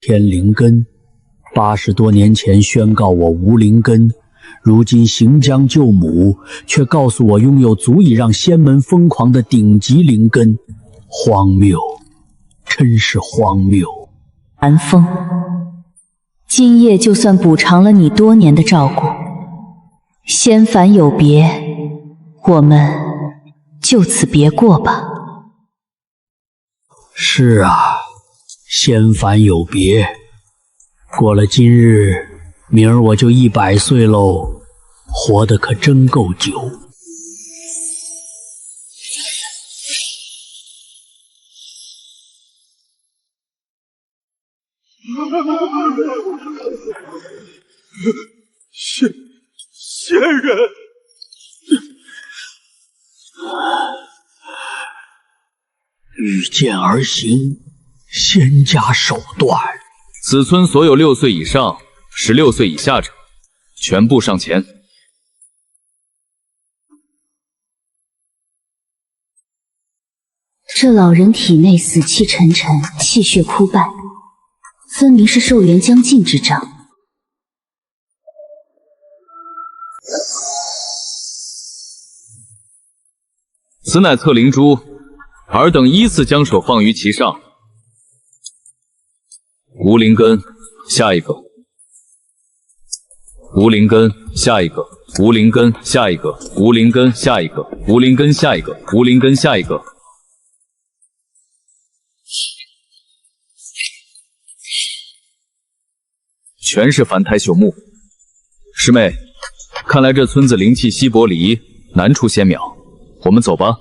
天灵根，80多年前宣告我无灵根，如今行将就母，却告诉我拥有足以让仙门疯狂的顶级灵根，荒谬，真是荒谬。寒风，今夜就算补偿了你多年的照顾，仙凡有别，我们就此别过吧。是啊，仙凡有别，过了今日，明儿我就100岁喽，活得可真够久。仙人，御剑而行，仙家手段。此村所有6岁以上、16岁以下者，全部上前。这老人体内死气沉沉，气血枯败，分明是寿元将尽之兆。此乃测灵珠，尔等依次将手放于其上。无灵根，下一个。无灵根，下一个。无灵根，下一个。无灵根，下一个。无灵根，下一个。无灵根，下一个。全是凡胎朽木。师妹，看来这村子灵气稀薄离，难出仙苗。我们走吧。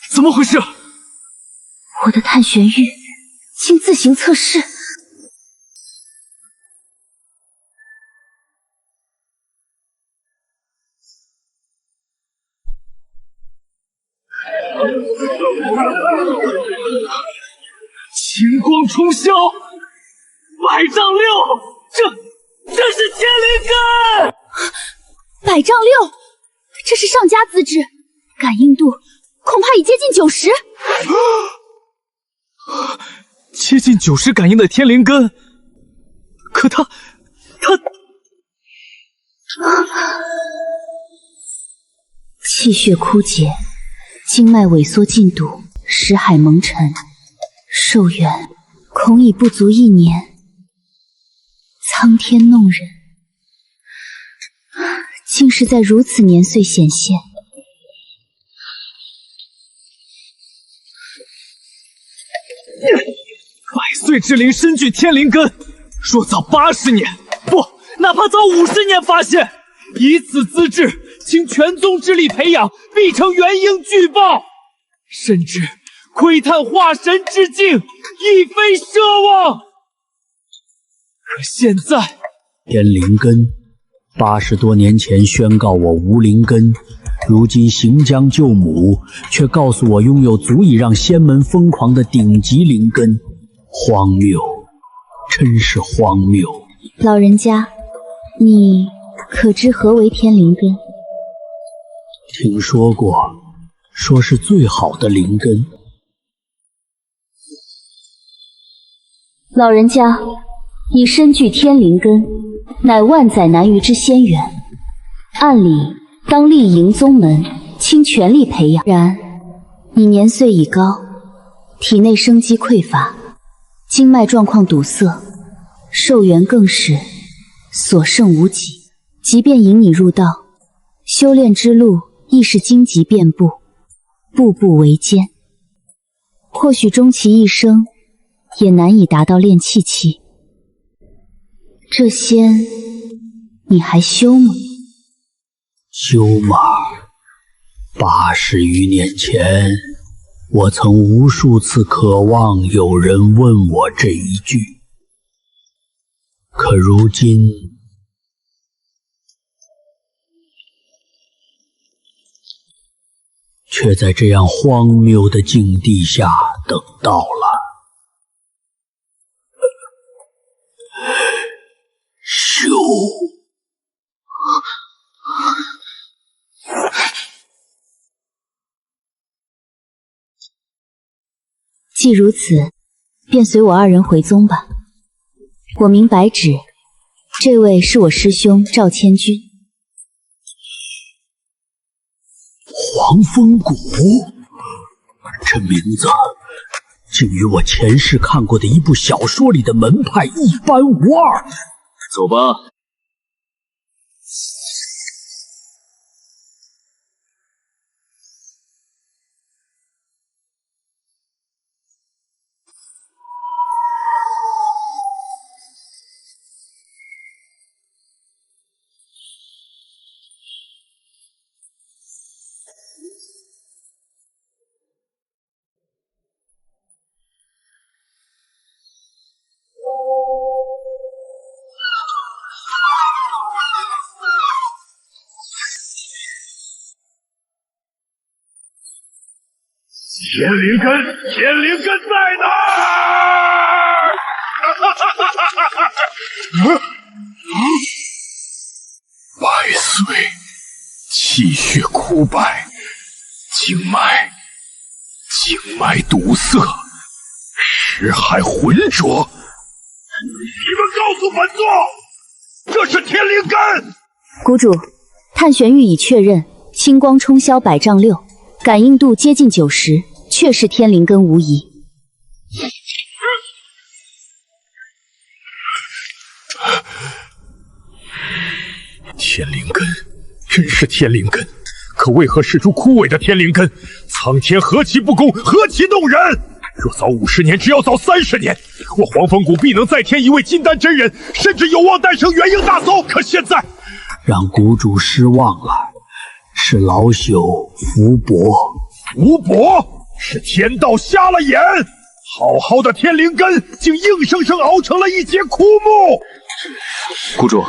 怎么回事？我的探玄玉竟自行测试。清光冲霄，100丈6，这是天灵根！100丈6，这是上佳资质，感应度恐怕已接近90。接近90感应的天灵根，可他气血枯竭，经脉萎缩进度，识海蒙尘，寿元恐已不足1年。苍天弄人，竟是在如此年岁显现。100岁之灵身具天灵根，若早80年，不，哪怕早50年发现，以此资质，倾全宗之力培养，必成元婴巨豹，甚至窥探化神之境，亦非奢望。可现在，天灵根，80多年前宣告我无灵根，如今行将就母，却告诉我拥有足以让仙门疯狂的顶级灵根，荒谬，真是荒谬。老人家，你可知何为天灵根？听说过，说是最好的灵根。老人家，你身具天灵根，乃万载难遇之仙缘，按理当立营宗门，倾全力培养。然你年岁已高，体内生机匮乏，经脉状况堵塞，寿元更是所剩无几。即便引你入道，修炼之路亦是荆棘遍布，步步维艰。或许终其一生，也难以达到炼气期。这仙，你还修吗？修嘛，80余年前，我曾无数次渴望有人问我这一句，可如今，却在这样荒谬的境地下等到了。修。既如此，便随我二人回宗吧。我名白芷，这位是我师兄赵千钧。黄风谷，这名字竟与我前世看过的一部小说里的门派一般无二。走吧。天灵根，天灵根在哪儿？百岁，气血枯败，经脉堵塞，识海浑浊。你们告诉本座，这是天灵根。谷主，探玄玉已确认，青光冲霄100丈6，感应度接近90，确是天灵根无疑。天灵根，真是天灵根，可为何是株枯萎的天灵根？苍天何其不公，何其弄人！若早50年，只要早30年，我黄风谷必能再添一位金丹真人，甚至有望诞生元婴大宗。可现在，让谷主失望了，是老朽福伯。福伯是天道瞎了眼，好好的天灵根竟硬生生熬成了一截枯木。谷主，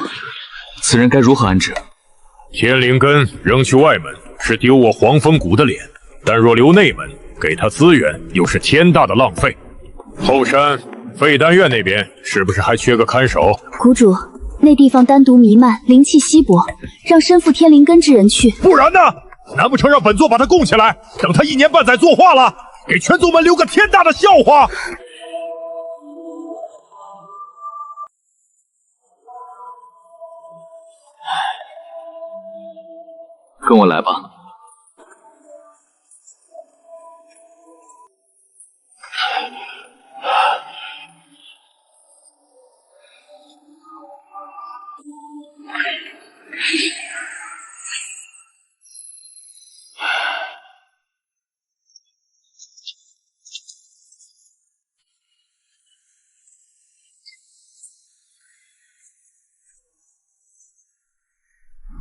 此人该如何安置？天灵根扔去外门是丢我黄风谷的脸，但若留内门，给他资源又是天大的浪费。后山废丹院那边是不是还缺个看守？谷主，那地方丹毒弥漫，灵气稀薄，让身负天灵根之人去。不然呢？难不成让本座把他供起来，等他1年半载作化了，给全宗门留个天大的笑话？跟我来吧。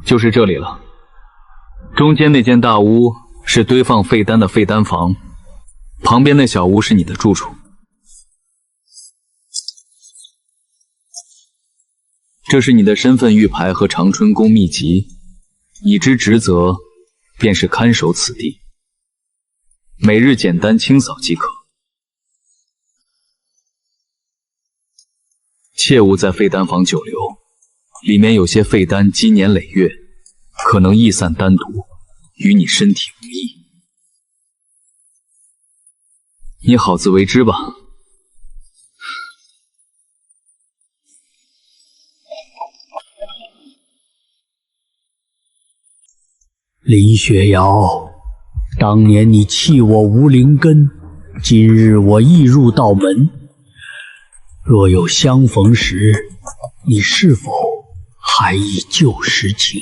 就是这里了。中间那间大屋是堆放废丹的废丹房，旁边那小屋是你的住处。这是你的身份玉牌和长春宫秘籍，已知职责便是看守此地，每日简单清扫即可，切勿在废丹房久留，里面有些废丹积年累月，可能逸散丹毒，与你身体无益。你好自为之吧。林雪瑶，当年你弃我无灵根，今日我亦入道门。若有相逢时，你是否还忆旧时情？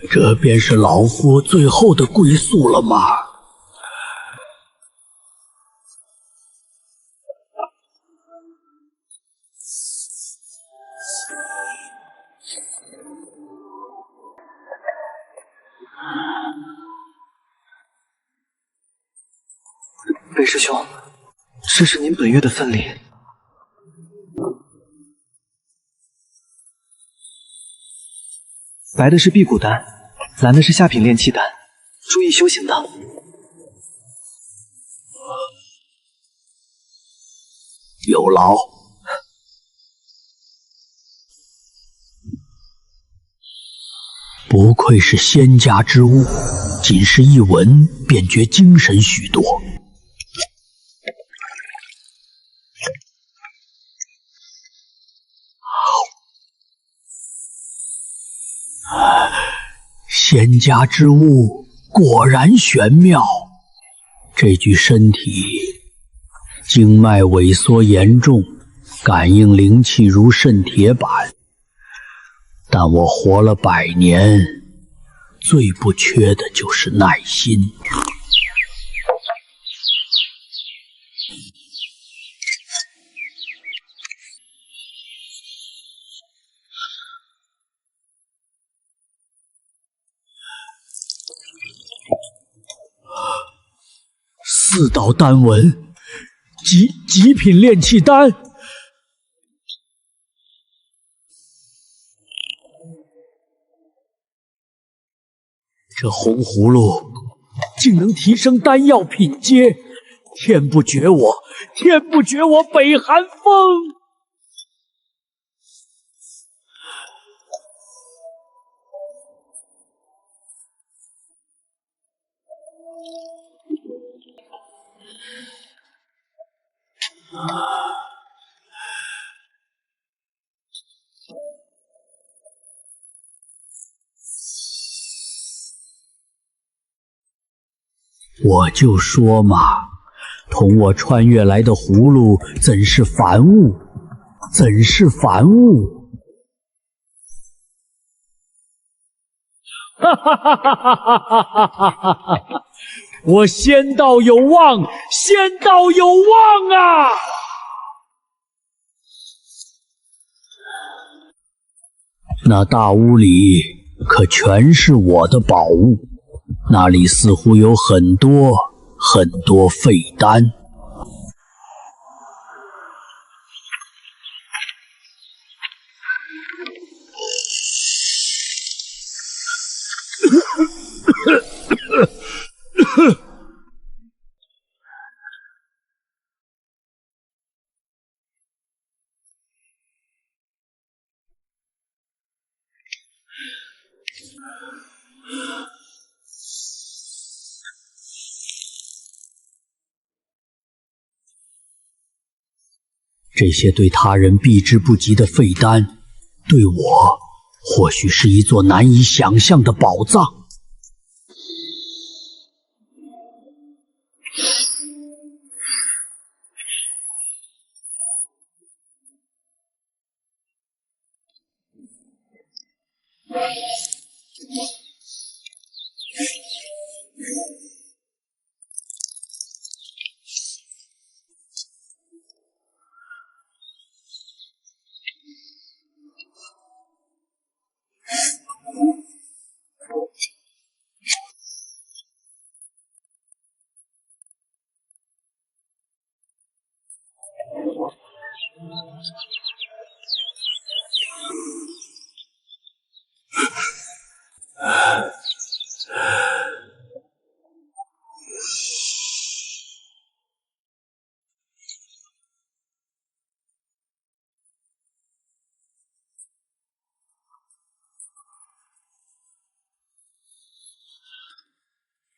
这便是老夫最后的归宿了吗？北师兄，这是您本月的分礼。白的是辟谷丹，蓝的是下品炼气丹，注意修行的。有劳。不愧是仙家之物，仅是一闻便觉精神许多。仙家之物果然玄妙，这具身体经脉萎缩严重，感应灵气如渗铁板。但我活了100年，最不缺的就是耐心。4道丹纹，极品炼气丹。这红葫芦竟能提升丹药品阶，天不绝我北寒风！我就说嘛，同我穿越来的葫芦怎是凡物？怎是凡物？哈哈哈哈哈哈哈哈哈！我仙道有望，仙道有望啊！那大屋里可全是我的宝物，那里似乎有很多废丹。这些对他人避之不及的废丹，对我或许是一座难以想象的宝藏。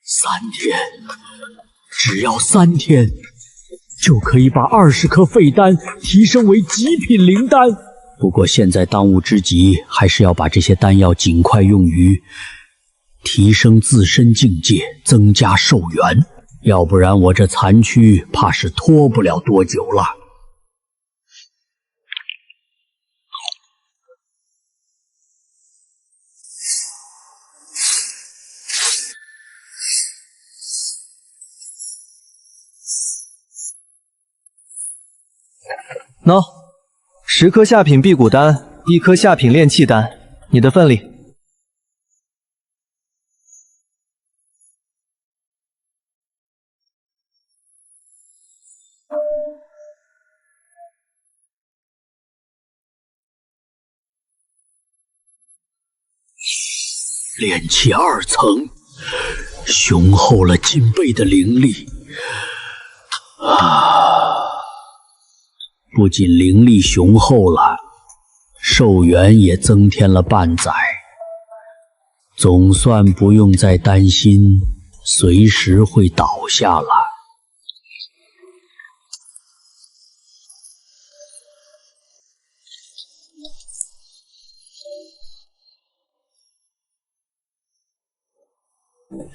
3天，只要3天，就可以把20颗废丹提升为极品灵丹。不过现在当务之急，还是要把这些丹药尽快用于提升自身境界，增加寿元，要不然我这残躯怕是拖不了多久了。喏，10颗下品辟谷丹，1颗下品炼气丹，你的份里。炼气2层，雄厚了近倍的灵力不仅灵力雄厚了，寿元也增添了半载。总算不用再担心随时会倒下了。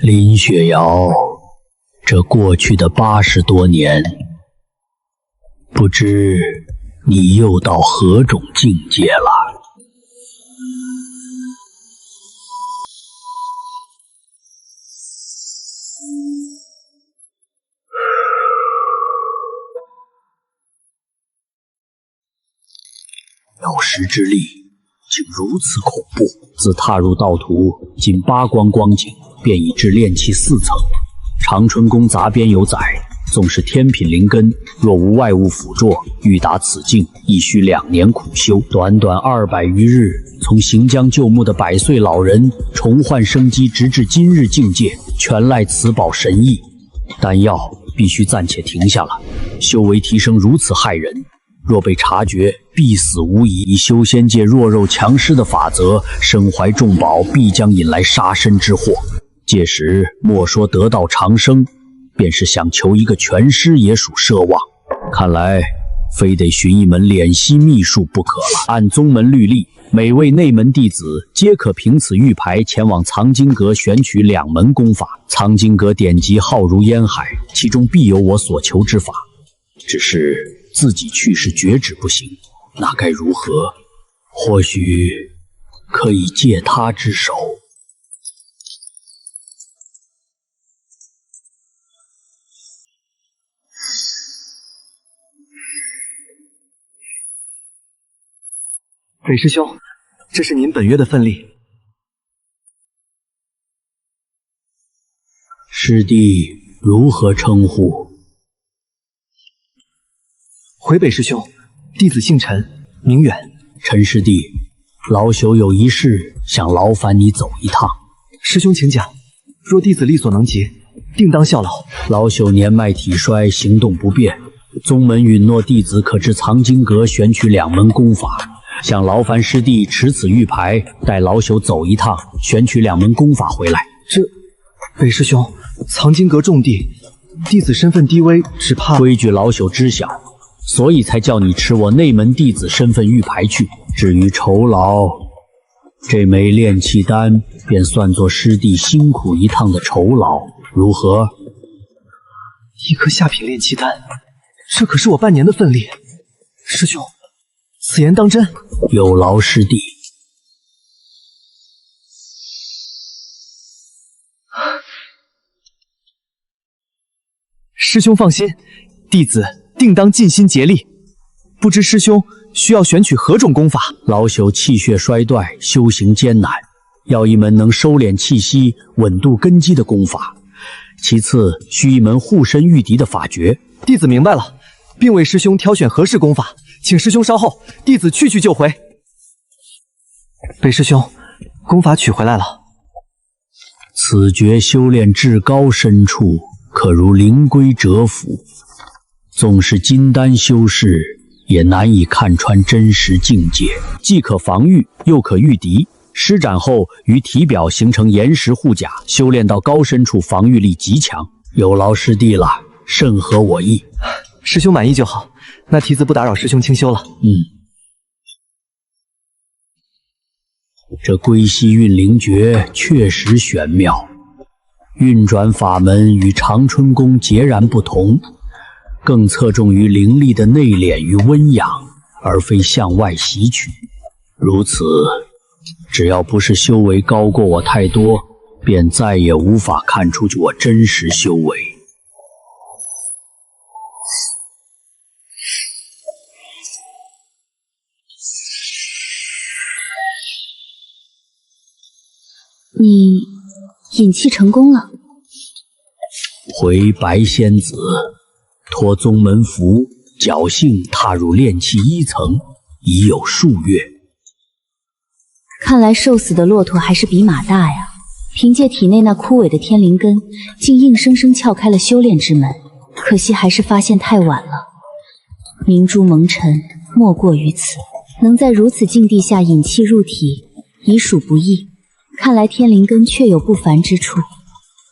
林雪瑶，这过去的80多年，不知你又到何种境界了？有时之力竟如此恐怖。自踏入道途仅8关光景，便已至炼气4层。长春宫杂编有载，纵是天品灵根，若无外物辅助，欲达此境，亦需2年苦修。短短200余日，从行将就木的100岁老人重焕生机，直至今日境界，全赖此宝神意。丹药必须暂且停下了，修为提升如此骇人，若被察觉，必死无疑。以修仙界弱肉强食的法则，身怀重宝必将引来杀身之祸。届时莫说得道长生，便是想求一个全尸也属奢望。看来非得寻一门敛息秘术不可了。按宗门律例，每位内门弟子皆可凭此玉牌前往藏经阁选取2门功法。藏经阁典籍浩如烟海，其中必有我所求之法。只是自己去世绝指不行，那该如何？或许可以借他之手。北师兄，这是您本月的份例。师弟如何称呼？回北师兄，弟子姓陈，名远。陈师弟，老朽有一事想劳烦你走一趟。师兄请讲，若弟子力所能及，定当效劳。老朽年迈体衰，行动不便，宗门允诺弟子可至藏经阁选取2门功法。想劳烦师弟持此玉牌，带老朽走一趟，选取2门功法回来。这，北师兄，藏经阁重地，弟子身份低微，只怕……规矩老朽知晓，所以才叫你持我内门弟子身份玉牌去。至于酬劳，这枚炼气丹便算作师弟辛苦一趟的酬劳，如何？1颗下品炼气丹，这可是我半年的份例。师兄，此言当真？有劳师弟。师兄放心，弟子定当尽心竭力。不知师兄需要选取何种功法？老朽气血衰dwi，修行艰难，要一门能收敛气息、稳度根基的功法。其次，需一门护身御敌的法诀。弟子明白了，并为师兄挑选合适功法，请师兄稍后，弟子去就回。北师兄，功法取回来了。此诀修炼至高深处，可如灵龟蛰伏，纵是金丹修士，也难以看穿真实境界。既可防御，又可御敌。施展后于体表形成岩石护甲，修炼到高深处，防御力极强。有劳师弟了，甚合我意。师兄满意就好，那弟子不打扰师兄清修了。这龟息运灵诀确实玄妙，运转法门与长春宫截然不同，更侧重于灵力的内敛与温养，而非向外吸取。如此，只要不是修为高过我太多，便再也无法看出我真实修为。你引气成功了。回白仙子，托宗门福，侥幸踏入炼气1层，已有数月。看来瘦死的骆驼还是比马大呀！凭借体内那枯萎的天灵根，竟硬生生撬开了修炼之门。可惜还是发现太晚了。明珠蒙尘，莫过于此。能在如此境地下引气入体，已属不易。看来天灵根确有不凡之处，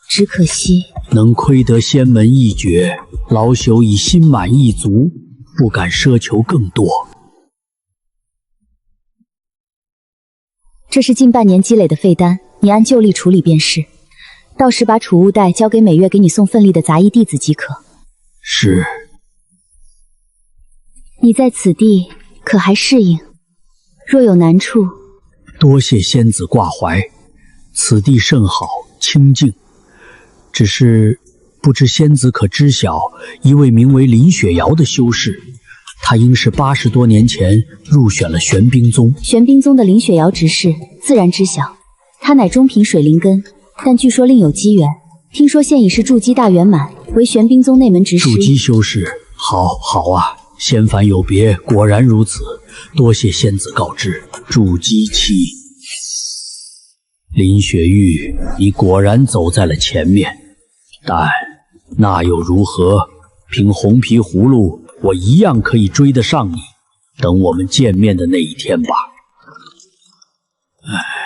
只可惜能窥得仙门一绝，老朽已心满意足，不敢奢求更多。这是近半年积累的废丹，你按旧例处理便是。到时把储物袋交给每月给你送份例的杂役弟子即可。是。你在此地可还适应？若有难处，多谢仙子挂怀。此地甚好，清静。只是不知仙子可知晓一位名为林雪瑶的修士？他应是80多年前入选了玄冰宗。玄冰宗的林雪瑶执事自然知晓，他乃中品水灵根，但据说另有机缘。听说现已是筑基大圆满，为玄冰宗内门执事。筑基修士，好啊，仙凡有别，果然如此，多谢仙子告知。筑基期，林雪玉，你果然走在了前面，但那又如何？凭红皮葫芦，我一样可以追得上你。等我们见面的那一天吧。唉。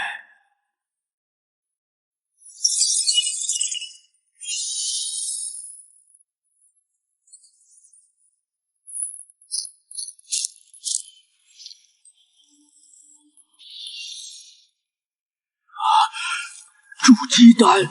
筑基丹。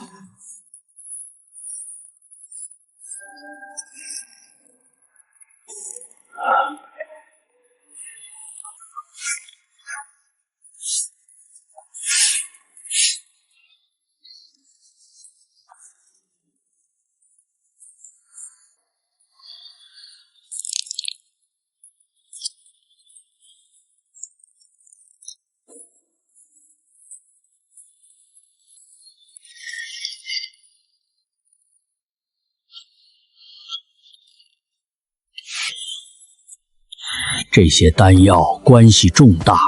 这些丹药关系重大，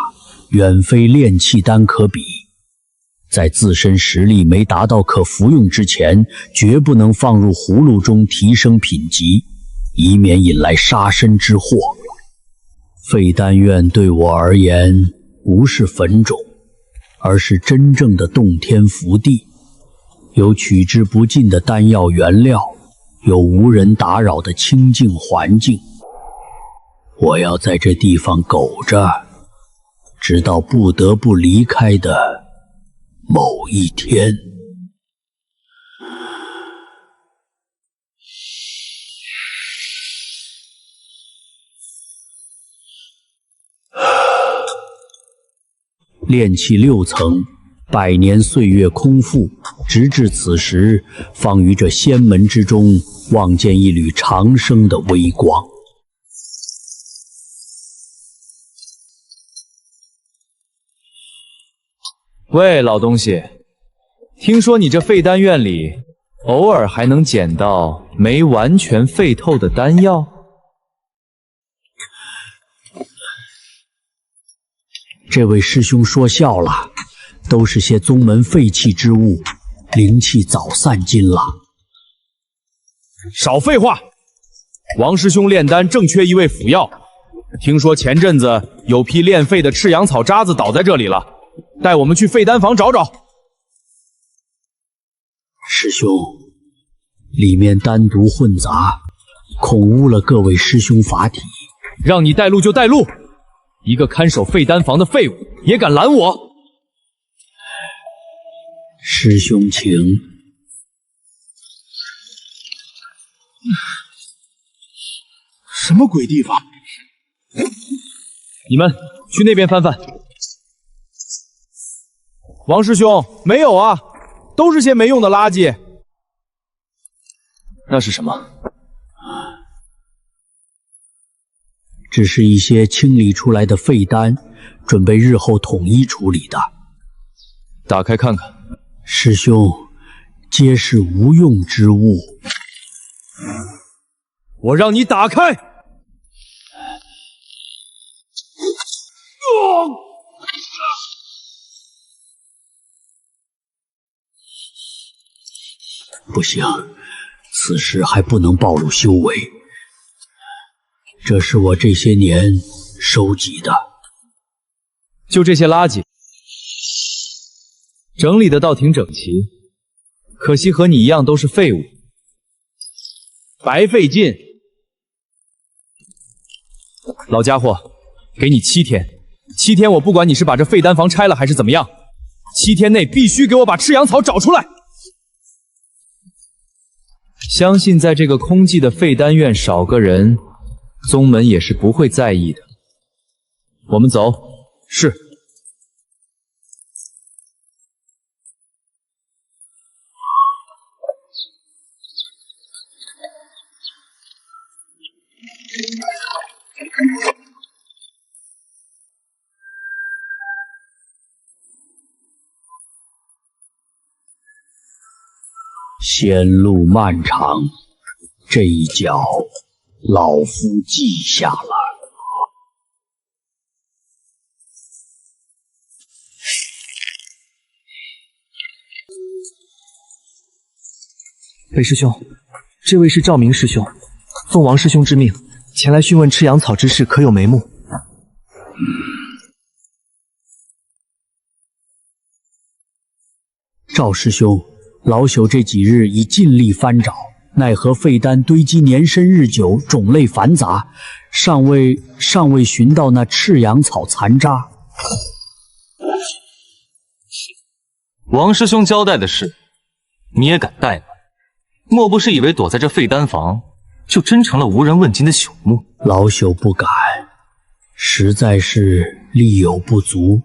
远非炼气丹可比。在自身实力没达到可服用之前，绝不能放入葫芦中提升品级，以免引来杀身之祸。废丹院对我而言，不是坟冢，而是真正的洞天福地，有取之不尽的丹药原料，有无人打扰的清净环境。我要在这地方苟着，直到不得不离开的某一天。炼气6层，100年岁月空负，直至此时，方于这仙门之中望见一缕长生的微光。喂，老东西，听说你这废丹院里偶尔还能捡到没完全废透的丹药？这位师兄说笑了，都是些宗门废弃之物，灵气早散尽了。少废话！王师兄炼丹正缺一味辅药，听说前阵子有批炼废的赤阳草渣子倒在这里了，带我们去废丹房找找。师兄，里面丹毒混杂，恐污了各位师兄法体。让你带路就带路，一个看守废丹房的废物也敢拦我？师兄请。什么鬼地方？你们去那边翻翻。王师兄，没有啊，都是些没用的垃圾。那是什么？只是一些清理出来的废丹，准备日后统一处理的。打开看看。师兄，皆是无用之物。我让你打开！不行，此时还不能暴露修为。这是我这些年收集的。就这些垃圾，整理的倒挺整齐，可惜和你一样都是废物，白费劲。老家伙，给你7天，7天我不管你是把这废丹房拆了还是怎么样，7天内必须给我把赤阳草找出来。相信在这个空寂的废丹院少个人，宗门也是不会在意的。我们走。是。仙路漫长，这一脚老夫记下了。北师兄，这位是赵明师兄，奉王师兄之命前来询问赤阳草之事，可有眉目？赵师兄，老朽这几日已尽力翻找，奈何废丹堆积年深日久，种类繁杂，尚未寻到那赤阳草残渣。王师兄交代的事，你也敢怠慢？莫不是以为躲在这废丹房，就真成了无人问津的朽木？老朽不敢，实在是力有不足，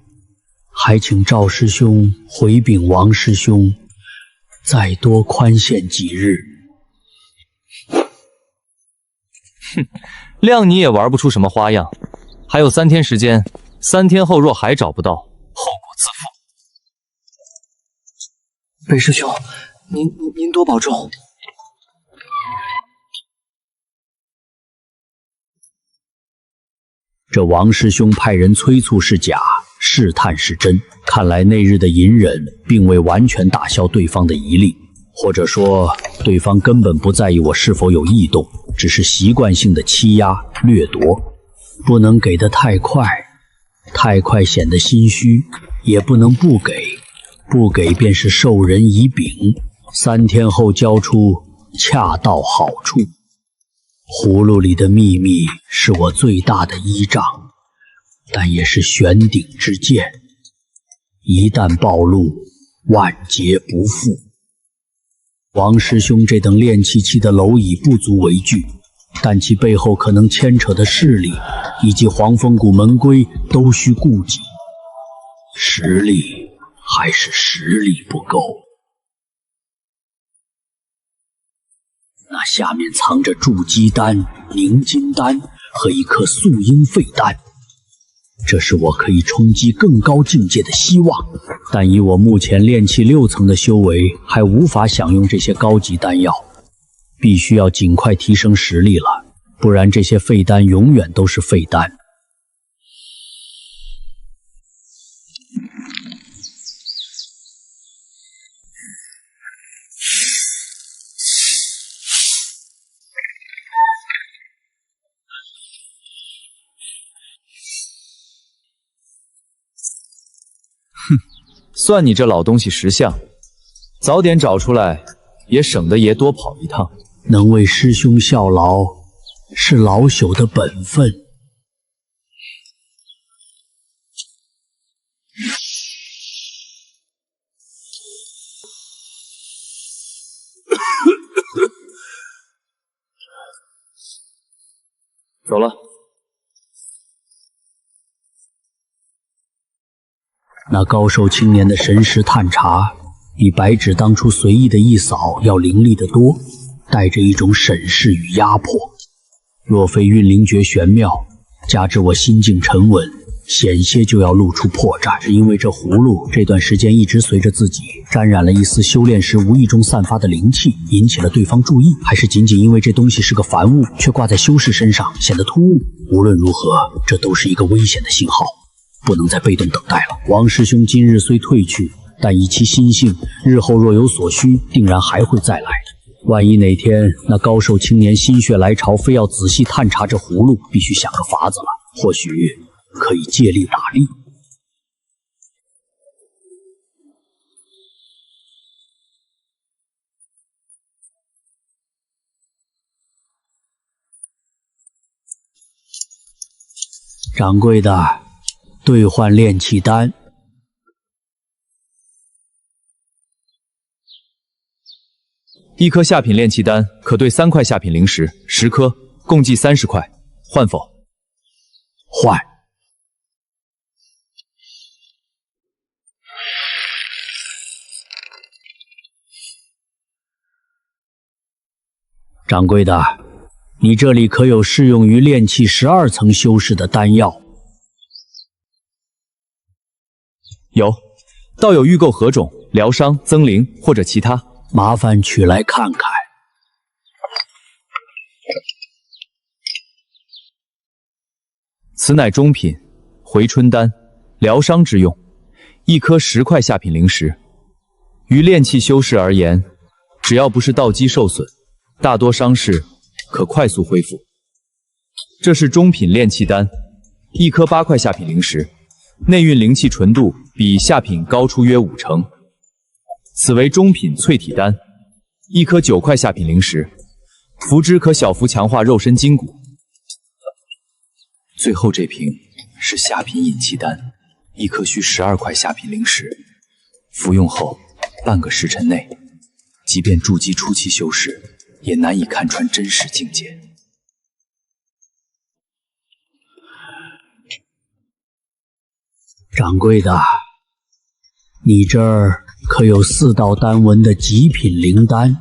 还请赵师兄回禀王师兄，再多宽限几日。哼，谅你也玩不出什么花样。还有3天时间，3天后若还找不到，后果自负。北师兄，您多保重。这王师兄派人催促是假，试探是真，看来那日的隐忍并未完全打消对方的疑虑，或者说对方根本不在意我是否有异动，只是习惯性的欺压掠夺，不能给得太快，太快显得心虚，也不能不给，不给便是授人以柄，3天后交出恰到好处。葫芦里的秘密是我最大的依仗，但也是悬顶之剑，一旦暴露，万劫不复。王师兄这等练气期的蝼蚁不足为惧，但其背后可能牵扯的势力以及黄风谷门规都需顾及，实力还是实力不够。那下面藏着筑基丹、凝金丹和一颗素阴废丹，这是我可以冲击更高境界的希望。但以我目前炼气6层的修为，还无法享用这些高级丹药，必须要尽快提升实力了，不然这些废丹永远都是废丹。算你这老东西识相，早点找出来，也省得爷多跑一趟。能为师兄效劳，是老朽的本分。走了。那高瘦青年的神识探查，比白纸当初随意的一扫要凌厉得多，带着一种审视与压迫。若非运灵诀玄妙，加之我心境沉稳，险些就要露出破绽。是因为这葫芦这段时间一直随着自己，沾染了一丝修炼时无意中散发的灵气，引起了对方注意，还是仅仅因为这东西是个凡物，却挂在修士身上，显得突兀？无论如何，这都是一个危险的信号。不能再被动等待了。王师兄今日虽退去，但以其心性，日后若有所需，定然还会再来的。万一哪天那高瘦青年心血来潮，非要仔细探查这葫芦，必须想个法子了。或许可以借力打力。掌柜的，兑换炼气丹。1颗下品炼气丹可兑3块下品灵石，10颗，共计30块，换否？换。掌柜的，你这里可有适用于炼气12层修士的丹药？有，道友预购何种？疗伤、增灵或者其他？麻烦取来看看。此乃中品回春丹，疗伤之用，1颗10块下品灵石。于炼气修士而言，只要不是道基受损，大多伤势可快速恢复。这是中品炼气丹，1颗8块下品灵石，内蕴灵气纯度比下品高出约5成。此为中品淬体丹，1颗9块下品灵石，服之可小幅强化肉身筋骨。最后这瓶是下品引气丹，1颗需12块下品灵石，服用后半个时辰内，即便筑基初期修士也难以看穿真实境界。掌柜的，你这儿可有4道丹纹的极品灵丹？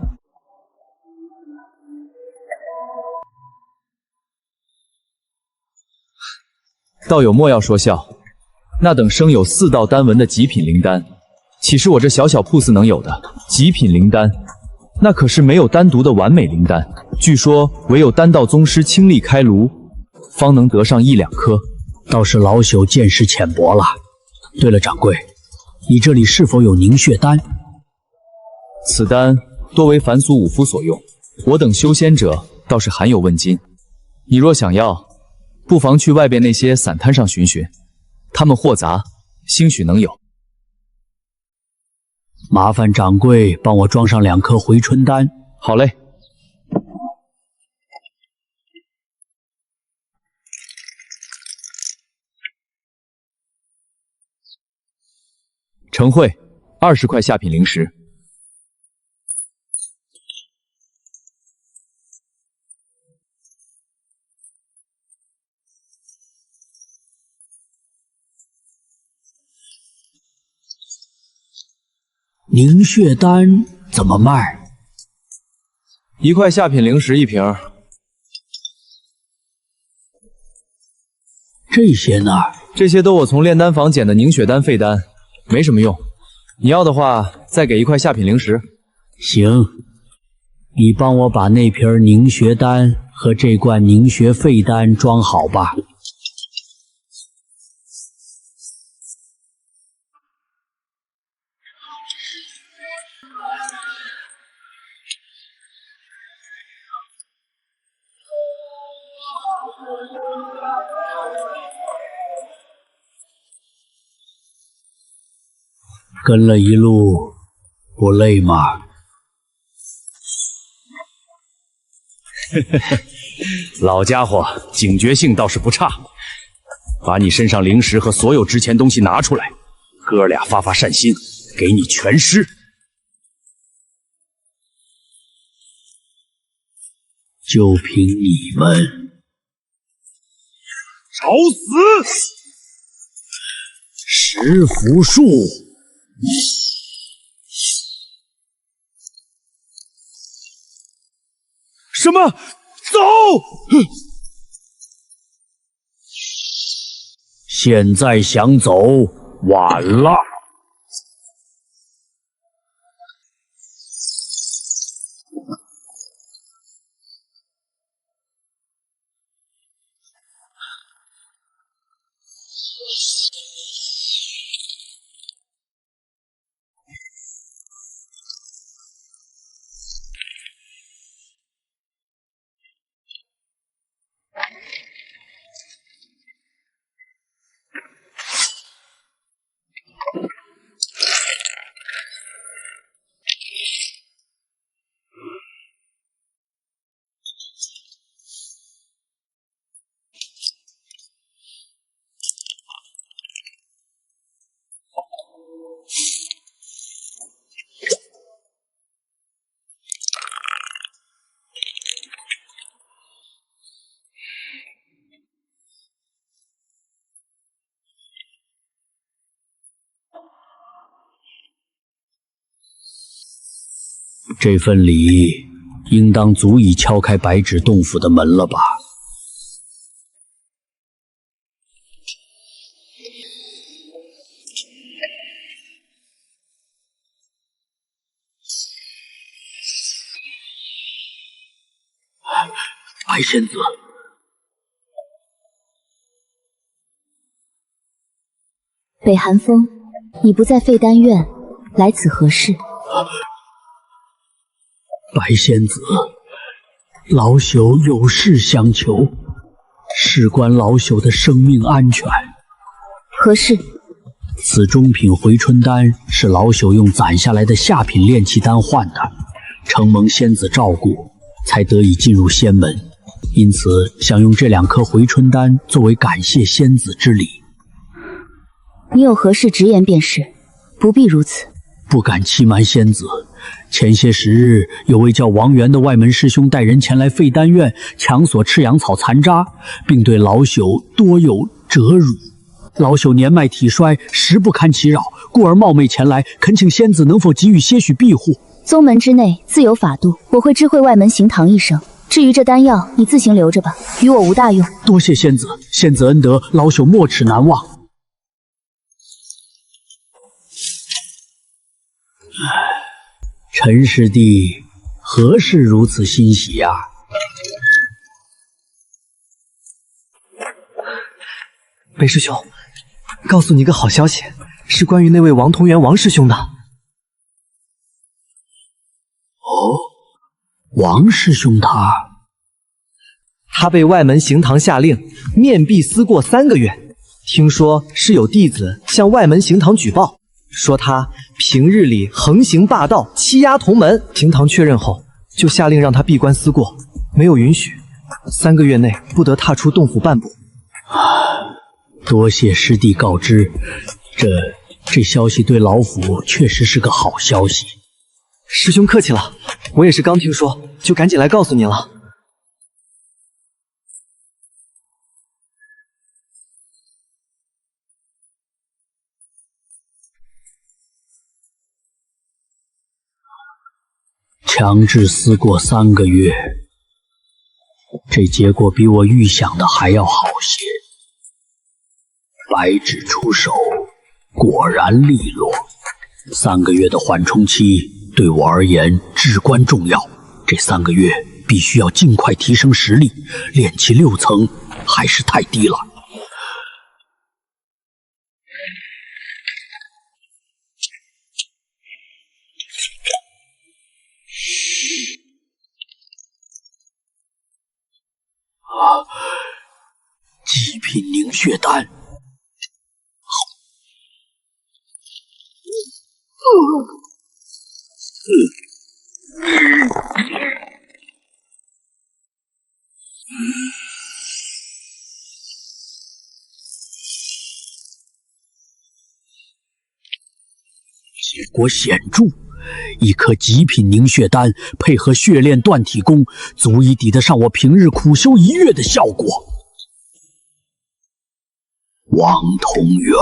道友莫要说笑，那等生有4道丹纹的极品灵丹，岂是我这小小铺子能有的？极品灵丹，那可是没有单独的完美灵丹，据说唯有丹道宗师倾力开炉，方能得上1、2颗。倒是老朽见识浅薄了。对了，掌柜，你这里是否有凝血丹？此丹多为凡俗武夫所用，我等修仙者倒是罕有问津。你若想要，不妨去外边那些散摊上寻寻，他们货杂，兴许能有。麻烦掌柜帮我装上2颗回春丹。好嘞。成会，20块下品灵石。凝血丹怎么卖？1块下品灵石1瓶。这些呢？这些都我从炼丹房捡的凝血丹、废丹，没什么用。你要的话，再给1块下品灵石。行，你帮我把那瓶凝血丹和这罐凝血废丹装好吧。跟了一路，不累吗？老家伙警觉性倒是不差，把你身上灵石和所有值钱东西拿出来，哥俩发发善心，给你全尸。就凭你们，找死10符术。什么？走！现在想走，晚了。这份礼应当足以敲开白纸洞府的门了吧？白仙子，北寒风，你不在废丹院，来此何事？白仙子，老朽有事相求，事关老朽的生命安全。何事？此中品回春丹是老朽用攒下来的下品炼气丹换的，承蒙仙子照顾，才得以进入仙门。因此，想用这2颗回春丹作为感谢仙子之礼。你有何事直言便是，不必如此。不敢欺瞒仙子，前些时日有位叫王元的外门师兄带人前来废丹院强索赤阳草残渣，并对老朽多有折辱。老朽年迈体衰，实不堪其扰，故而冒昧前来，恳请仙子能否给予些许庇护。宗门之内自有法度，我会知会外门行堂一声。至于这丹药，你自行留着吧，与我无大用。多谢仙子，仙子恩德，老朽没齿难忘。陈师弟何事如此欣喜呀？北师兄，告诉你个好消息，是关于那位王同源王师兄的。王师兄他被外门行堂下令面壁思过3个月，听说是有弟子向外门行堂举报，说他平日里横行霸道，欺压同门。行堂确认后，就下令让他闭关思过，没有允许，3个月内不得踏出洞府半步。多谢师弟告知，这消息对老府确实是个好消息。师兄客气了，我也是刚听说，就赶紧来告诉您了。强制思过3个月，这结果比我预想的还要好些。白纸出手，果然利落。3个月的缓冲期对我而言至关重要，这3个月必须要尽快提升实力，炼气6层还是太低了。极品凝血丹，结果显著。一颗极品凝血丹配合血炼断体功，足以抵得上我平日苦修1月的效果。王同源，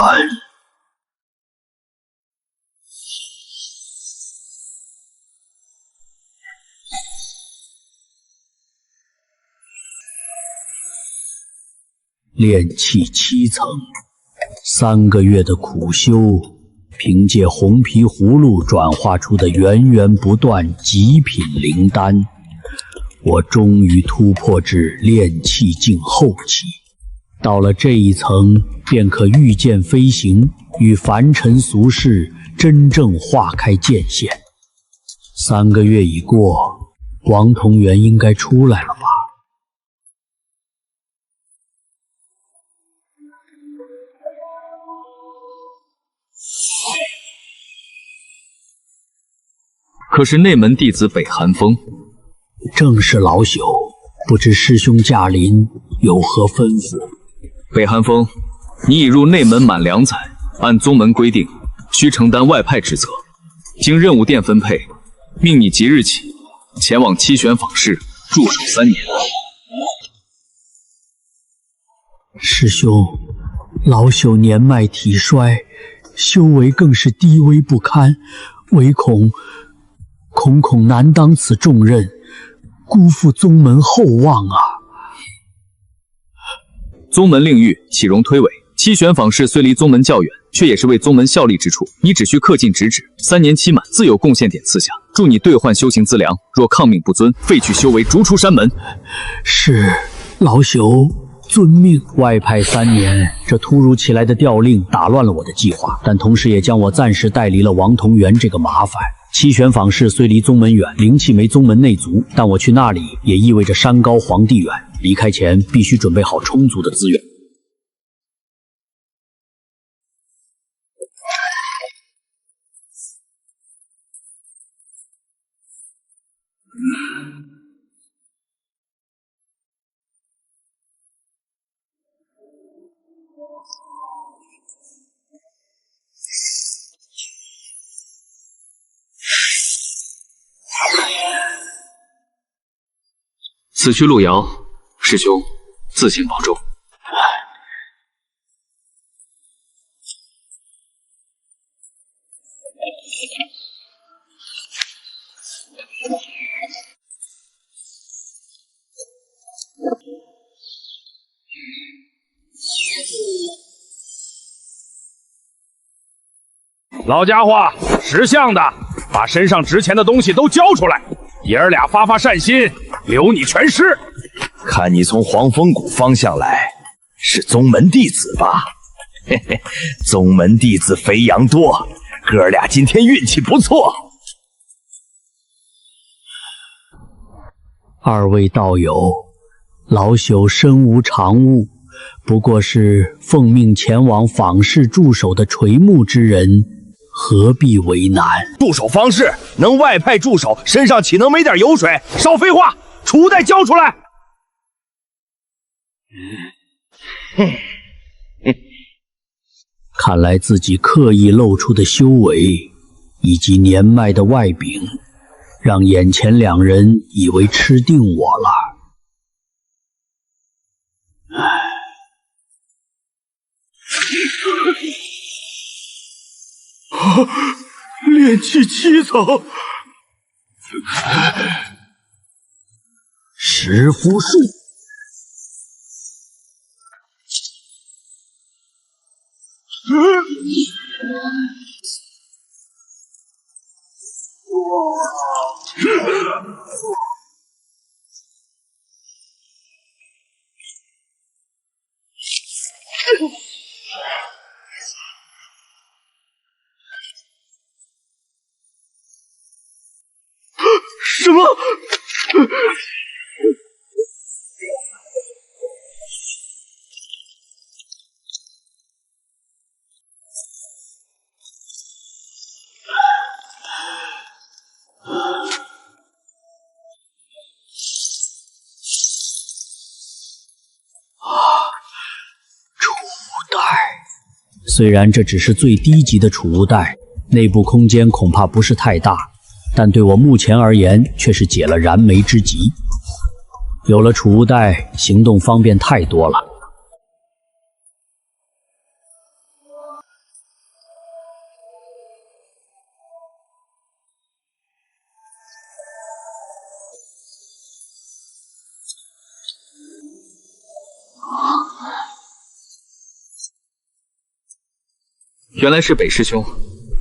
炼气7层，3个月的苦修，凭借红皮葫芦转化出的源源不断极品灵丹，我终于突破至炼气境后期。到了这一层，便可御剑飞行，与凡尘俗世真正划开界限。3个月已过，王同源应该出来了吧？可是内门弟子北寒风，正是老朽，不知师兄驾临有何吩咐？北寒风，你已入内门满2载，按宗门规定，需承担外派职责。经任务殿分配，命你即日起前往七玄坊市驻守3年。师兄，老朽年迈体衰，修为更是低微不堪，唯恐恐难当此重任，辜负宗门厚望啊！宗门令域，岂容推诿？七玄坊市虽离宗门较远，却也是为宗门效力之处。你只需恪尽职职，3年期满，自有贡献点赐下，助你兑换修行资粮。若抗命不遵，废去修为，逐出山门。是，老朽遵命。外派3年，这突如其来的调令打乱了我的计划，但同时也将我暂时带离了王同源这个麻烦。七玄坊市虽离宗门远，灵气没宗门内足，但我去那里也意味着山高皇帝远。离开前必须准备好充足的资源。此去路遥，师兄自行保重。老家伙，识相的，把身上值钱的东西都交出来，爷儿俩发善心，留你全尸。看你从黄风谷方向来，是宗门弟子吧？嘿嘿，宗门弟子肥羊多，哥俩今天运气不错。二位道友，老朽身无长物，不过是奉命前往坊市驻守的垂暮之人，何必为难？驻守方式能外派驻守，身上岂能没点油水？少废话，储物袋交出来！看来自己刻意露出的修为以及年迈的外禀，让眼前2人以为吃定我了。炼气7层，石符术。什么？储物袋。虽然这只是最低级的储物袋，内部空间恐怕不是太大，但对我目前而言却是解了燃眉之急。有了储物袋，行动方便太多了。原来是北师兄，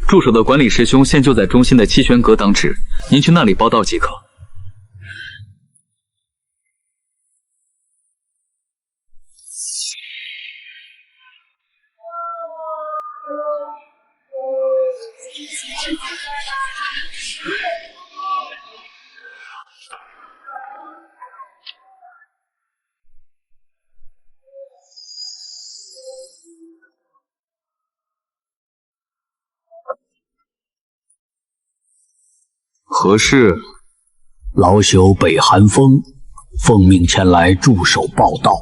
驻守的管理师兄现就在中心的七玄阁当值，您去那里报到即可。何事？老朽北寒风，奉命前来驻守报道。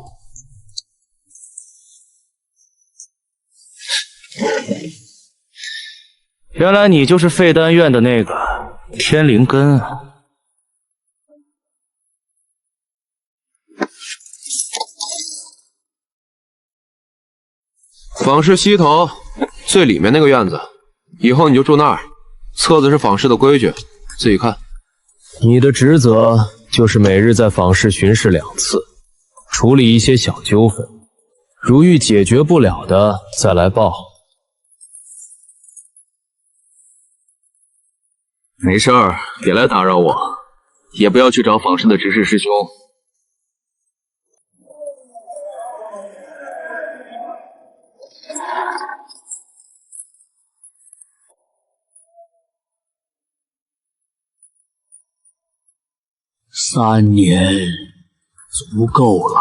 原来你就是废丹院的那个天灵根啊！坊市西头最里面那个院子，以后你就住那儿。册子是坊市的规矩，自己看。你的职责就是每日在坊市巡视2次，处理一些小纠纷，如遇解决不了的再来报。没事儿，别来打扰我，也不要去找坊市的执事师兄。3年足够了。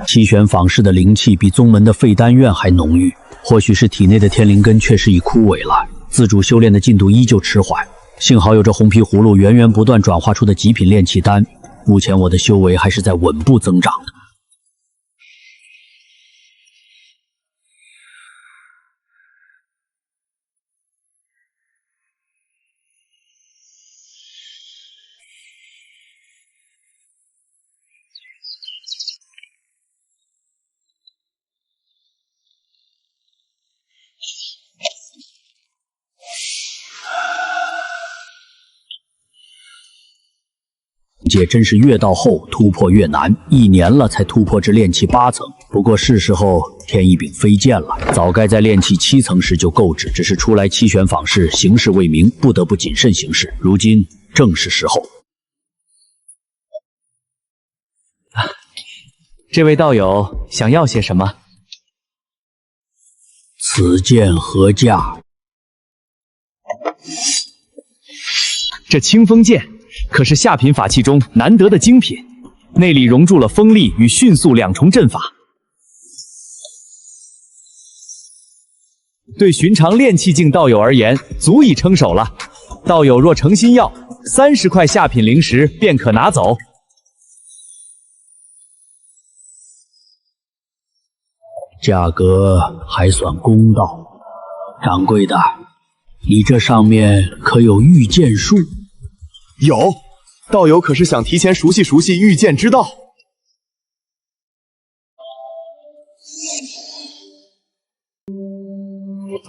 七玄坊市的灵气比宗门的废丹院还浓郁，或许是体内的天灵根确实已枯萎了，自主修炼的进度依旧迟缓。幸好有着红皮葫芦源源不断转化出的极品炼气丹，目前我的修为还是在稳步增长的。界真是越到后突破越难，1年了才突破至炼气8层。不过是时候添一柄飞剑了，早该在炼气7层时就购置，只是初来七玄坊市，形势未明，不得不谨慎行事。如今正是时候。这位道友想要些什么？此剑何价？这清风剑可是下品法器中难得的精品，内里融入了锋利与迅速2重阵法，对寻常炼气境道友而言足以称手了。道友若诚心要，30块下品灵石便可拿走。价格还算公道。掌柜的，你这上面可有御剑术？有，道友可是想提前熟悉熟悉御剑之道？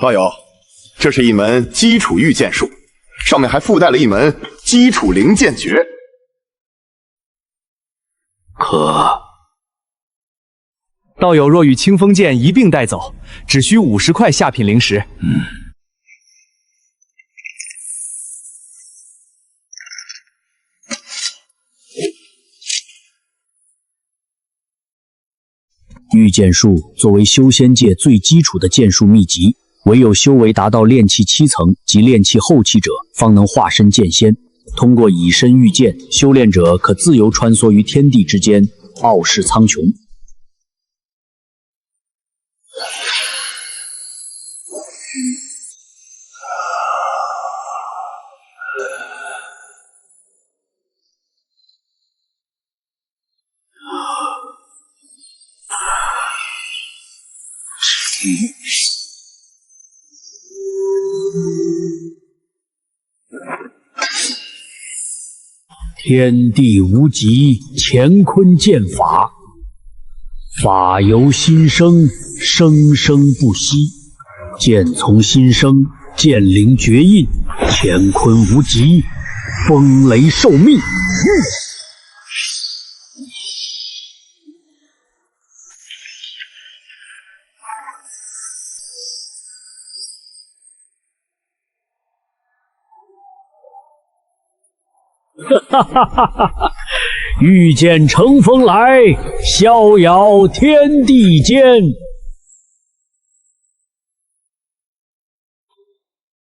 道友，这是一门基础御剑术，上面还附带了一门基础灵剑诀。可道友若与清风剑一并带走，只需50块下品灵石。御剑术作为修仙界最基础的剑术秘籍，唯有修为达到炼气7层及炼气后期者，方能化身剑仙。通过以身御剑，修炼者可自由穿梭于天地之间，傲视苍穹。天地无极，乾坤剑法，法由心生，生生不息。剑从心生，剑灵绝印，乾坤无极，风雷受命。哈哈哈哈哈！御剑乘风来，逍遥天地间。